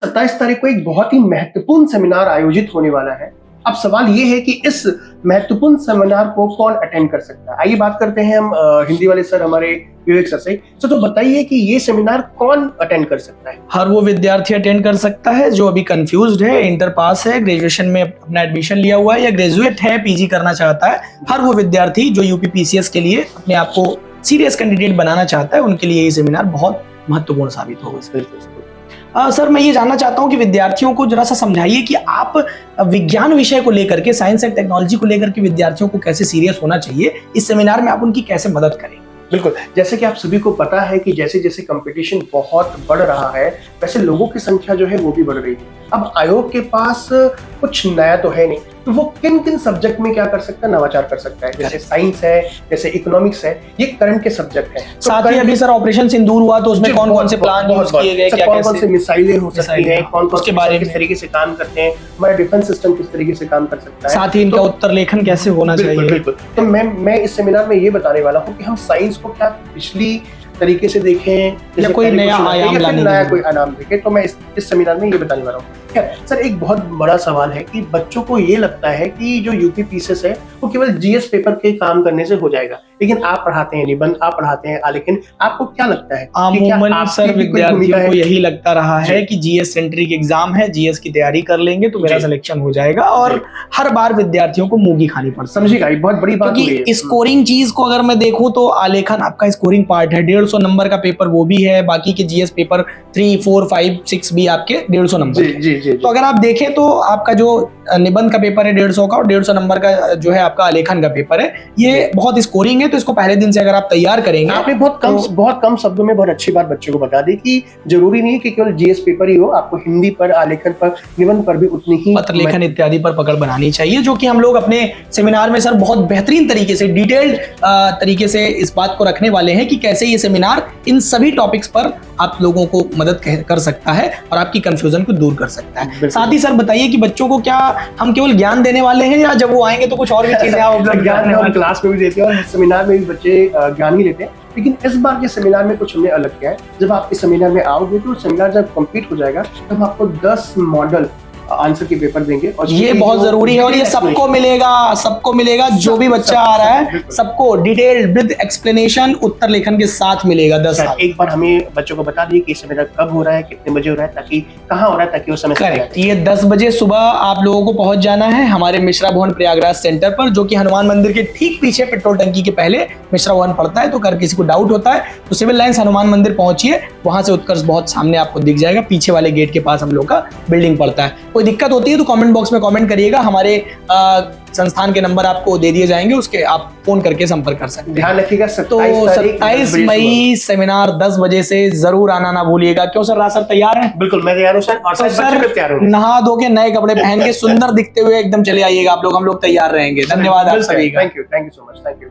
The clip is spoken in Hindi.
27 तारीख को एक बहुत ही महत्वपूर्ण सेमिनार आयोजित होने वाला है। अब सवाल ये है कि इस महत्वपूर्ण सेमिनार को कौन अटेंड कर सकता है। आइए बात करते हैं हम हिंदी वाले सर हमारे विवेक सर से। तो बताइए कि ये सेमिनार कौन अटेंड कर सकता है। हर वो विद्यार्थी अटेंड कर सकता है जो अभी कंफ्यूज्ड है, इंटर पास है, ग्रेजुएशन में अपना एडमिशन लिया हुआ है या ग्रेजुएट है, पीजी करना चाहता है। हर वो विद्यार्थी जो यूपी पीसीएस के लिए अपने आप को सीरियस कैंडिडेट बनाना चाहता है, उनके लिए ये सेमिनार बहुत महत्वपूर्ण साबित होगा। सर, मैं ये जानना चाहता हूँ कि विद्यार्थियों को जरा सा समझाइए कि आप विज्ञान विषय को लेकर के, साइंस एंड टेक्नोलॉजी को लेकर के विद्यार्थियों को कैसे सीरियस होना चाहिए, इस सेमिनार में आप उनकी कैसे मदद करेंगे। बिल्कुल, जैसे कि आप सभी को पता है कि जैसे जैसे कंपटीशन बहुत बढ़ रहा है वैसे लोगों की संख्या जो है वो भी बढ़ रही है। अब आयोग के पास कुछ नया तो है नहीं, तो वो किन किन सब्जेक्ट में क्या कर सकता है, नवाचार कर सकता है। जैसे साइंस है, जैसे इकोनॉमिक्स है, ये करंट के सब्जेक्ट हैं। साथ ही अभी सर ऑपरेशन सिंदूर हुआ, तो उसमें कौन कौन से प्लान यूज किए गए, क्या कौन कौन से मिसाइलें हो सकती हैं, कौन कौन के बारे में किस तरीके से काम करते हैं, हमारा डिफेंस सिस्टम किस तरीके से काम कर सकता है, साथ ही इनका उत्तर लेखन कैसे होना चाहिए। बिल्कुल। तो मैं इस सेमिनार में ये बताने वाला हूँ कि हम साइंस को क्या पिछली तरीके से देखें या कोई नया आयाम लाने, नया कोई आयाम देखें, तो मैं इस सेमिनार में ये बताने वाला हूँ। सर, एक बहुत बड़ा सवाल है कि बच्चों को ये लगता है कि जो यूपी पीसीएस है वो केवल जीएस पेपर के काम करने से हो जाएगा, लेकिन आप पढ़ाते हैं निबंध, आप पढ़ाते हैं आलेखन, आपको क्या लगता है? अमूमन सर विद्यार्थियों को यही लगता रहा है कि जीएस सेंट्रिक एग्जाम है, जीएस की तैयारी कर लेंगे तो मेरा सिलेक्शन हो जाएगा, और हर बार विद्यार्थियों को मूंगी खानी पड़ती है। समझिएगा, बहुत बड़ी बात है। क्योंकि स्कोरिंग चीज को अगर मैं देखूं तो आलेखन आपका स्कोरिंग पार्ट है, 150 नंबर का पेपर वो भी है, बाकी के जीएस पेपर 3, 4, 5, 6 भी आपके 150 नंबर के। तो अगर आप देखें तो आपका जो निबंध का पेपर है 150 का, और 150 नंबर का जो है आपका आलेखन का पेपर है, ये बहुत स्कोरिंग है। तो इसको पहले दिन से अगर आप तैयार करेंगे, आपने बहुत कम शब्दों में बहुत अच्छी बात बच्चों को बता दी कि जरूरी नहीं कि केवल जीएस पेपर ही हो, आपको हिंदी पर, आलेखन पर, निबंध पर भी उतनी ही, पत्र लेखन इत्यादि पर पकड़ बनानी चाहिए, जो कि हम लोग अपने सेमिनार में सर बहुत बेहतरीन तरीके से, डिटेल्ड तरीके से इस बात को रखने वाले हैं कि कैसे ये सेमिनार इन सभी टॉपिक्स पर आप लोगों को मदद कर सकता है और आपकी कंफ्यूजन को दूर कर सकता है। साथ ही सर बताइए कि बच्चों को क्या हम केवल ज्ञान देने वाले हैं, या जब वो आएंगे तो कुछ और भी चीजें आप ज्ञान हम क्लास में भी देते हैं और सेमिनार में भी बच्चे ज्ञान ही लेते हैं। लेकिन इस बार के सेमिनार में कुछ हमने अलग किया है। जब आप इस सेमिनार में आओगे तो सेमिनार जब कंप्लीट हो जाएगा तब हम आपको 10 मॉडल आंसर के पेपर देंगे, और ये बहुत जरूरी है, और ये सबको मिलेगा जो भी बच्चा आ रहा है, सबको डिटेल्ड विद एक्सप्लेनेशन उत्तर लेखन के साथ मिलेगा। 10 एक बार हमें बच्चों को बता दिए कि सेमिनार कब हो रहा है, कितने बजे हो रहा है, ताकि कहाँ हो रहा है, ताकि वो समझ सकें। ये 10 बजे सुबह आप लोगों को पहुंच जाना है हमारे मिश्रा भवन प्रयागराज सेंटर पर, जो कि हनुमान मंदिर के ठीक पीछे पेट्रोल टंकी के पहले मिश्रा भवन पड़ता है। तो अगर किसी को डाउट होता है तो सिविल लाइंस हनुमान मंदिर पहुंचिए, वहां से उत्कर्ष बहुत सामने आपको दिख जाएगा, पीछे वाले गेट के पास हम लोग का बिल्डिंग पड़ता है। कोई दिक्कत होती है तो कमेंट बॉक्स में कमेंट करिएगा, हमारे संस्थान के नंबर आपको दे दिए जाएंगे, उसके आप फोन करके संपर्क कर सकते हैं। ध्यान रखिएगा, तो 27 मई सेमिनार 10 बजे से जरूर आना ना भूलिएगा। क्यों सर, राज सर तैयार हैं? बिल्कुल, मैं तैयार हूँ सर। और सर नहा धो के नए कपड़े पहन के सुंदर दिखते हुए एकदम चले आइएगा आप लोग, हम लोग तैयार रहेंगे। धन्यवाद आप सभी का। Thank you so much. Thank you.